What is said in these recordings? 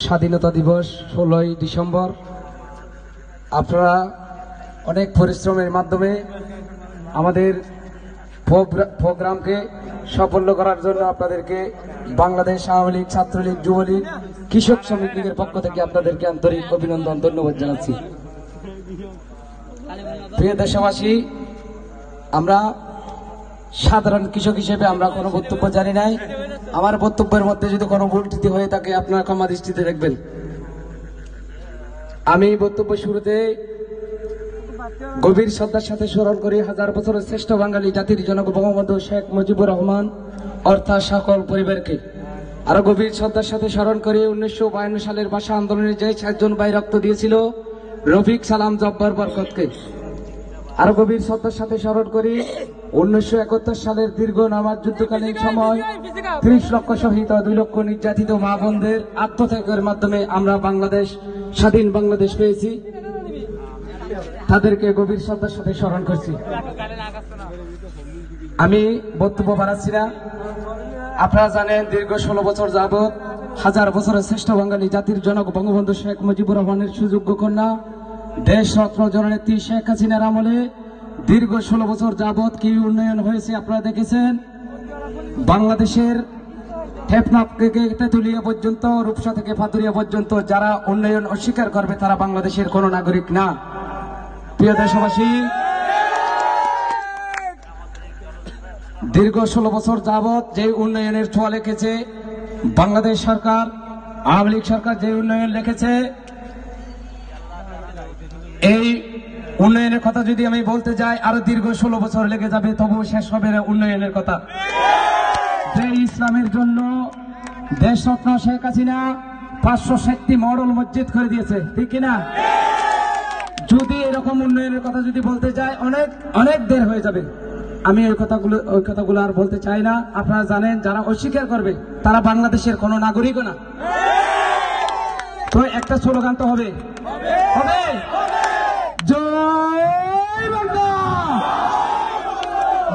স্বাধীনতা দিবস 16ই ডিসেম্বর। আপনারা অনেক পরিশ্রমের মাধ্যমে আমাদের প্রোগ্রামকে সাফল্য করার জন্য আপনাদেরকে বাংলাদেশ আওয়ামী লীগ, ছাত্রলীগ, যুবলীগ, কৃষক শ্রমিক লীগের পক্ষ থেকে আপনাদেরকে আন্তরিক অভিনন্দন, ধন্যবাদ জানাচ্ছি। প্রিয় দেশবাসী, আমরা সাধারণ কৃষক হিসেবে আমরা কোনো বক্তব্য জানি নাই। আমার বক্তব্যের মধ্যে যদি কোনো ভুল ত্রুটি হয়ে থাকে আপনারা ক্ষমা দৃষ্টিতে দেখবেন। আমি বক্তব্য শুরুতে গভীর শ্রদ্ধার সাথে স্মরণ করি হাজার বছরের শ্রেষ্ঠ বাঙালি জাতির জনক বঙ্গবন্ধু শেখ মুজিবুর রহমান অর্থাৎ সকল পরিবারকে। আরো গভীর শ্রদ্ধার সাথে স্মরণ করি 1952 সালের ভাষা আন্দোলনে যে 6 জন ভাই রক্ত দিয়েছিল, রফিক, সালাম, জব্বার, বরকতকে। আরো গভীর শ্রদ্ধার সাথে স্মরণ করি 1971 সালের দীর্ঘ নামাজ যুদ্ধকালীন সময় 30 লক্ষ শহীদ ও 2 লক্ষ নির্যাতিত মা বোনদের আত্মত্যাগের মাধ্যমে আমরা বাংলাদেশ, স্বাধীন বাংলাদেশ পেয়েছি। তাদেরকে গভীর শ্রদ্ধার সাথে স্মরণ করছি। আমি বক্তব্য বাড়াচ্ছি না। আপনারা জানেন দীর্ঘ 16 বছর যাবৎ হাজার বছরের শ্রেষ্ঠ বাঙালি জাতির জনক বঙ্গবন্ধু শেখ মুজিবুর রহমানের সুযোগ্য কন্যা দেশরত্ন জননেত্রী শেখ হাসিনার আমলে দীর্ঘ 16 বছর যাবৎ কি উন্নয়ন হয়েছে আপনারা দেখেছেন। বাংলাদেশের টেকনাফ থেকে তেঁতুলিয়া পর্যন্ত, রূপসা থেকে পাতুরিয়া পর্যন্ত যারা উন্নয়ন অস্বীকার করবে তারা বাংলাদেশের কোন নাগরিক না। প্রিয় দেশবাসী, দীর্ঘ 16 বছর যাবৎ যে উন্নয়নের ছোঁয়া লিখেছে বাংলাদেশ সরকার, আওয়ামী লীগ সরকার যে উন্নয়ন লিখেছে, এই উন্নয়নের কথা যদি আমি বলতে যাই আরো দীর্ঘ 16 বছর লেগে যাবে, তবুও শেষ হবে না উন্নয়নের কথা। যে ইসলামের জন্য দেশরত্ন শেখ হাসিনা 560টি মডেল মসজিদ করে দিয়েছে, ঠিক কিনা? যদি এরকম উন্নয়নের কথা যদি বলতে যাই অনেক অনেক দের হয়ে যাবে। আমি ওই কথাগুলো আর বলতে চাই না। আপনারা জানেন যারা অস্বীকার করবে তারা বাংলাদেশের কোন নাগরিকও না। তো একটা স্লোগান তো হবে, হবে জয় বাংলা,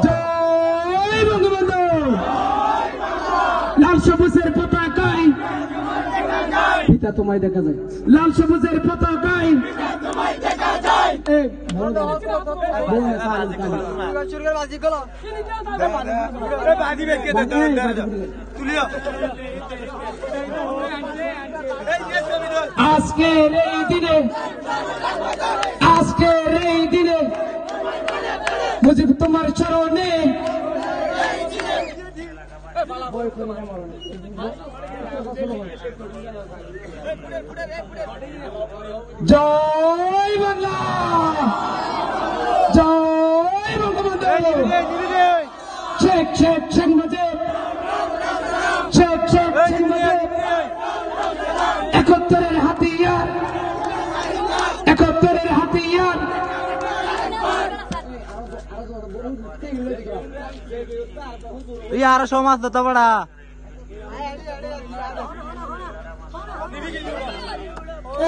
জয় বঙ্গবন্ধু, লাল সবুজের পতাকায় পিতা তোমায় দেখা যায়, লাল সবুজের পতাকায় আজকের এই দিনে, আজকের এই দিনে মুজিব তোমার চরণে জয় বাংলা, জয় বঙ্গবন্ধু, শেখ শেখ শেখ মুজিব, শেখ শেখ শেখ মুজিব, 71-এর হাতিয়ার, 71-এর হাতিয়ার। আর সমাজ তো বড়া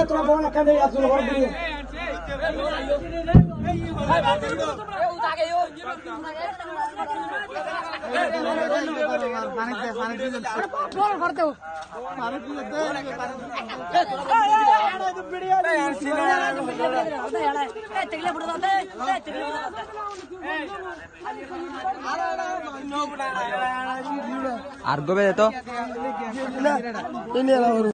তোমার বোন এখানে আসলে ঘর দিয়ে আর গোবে তো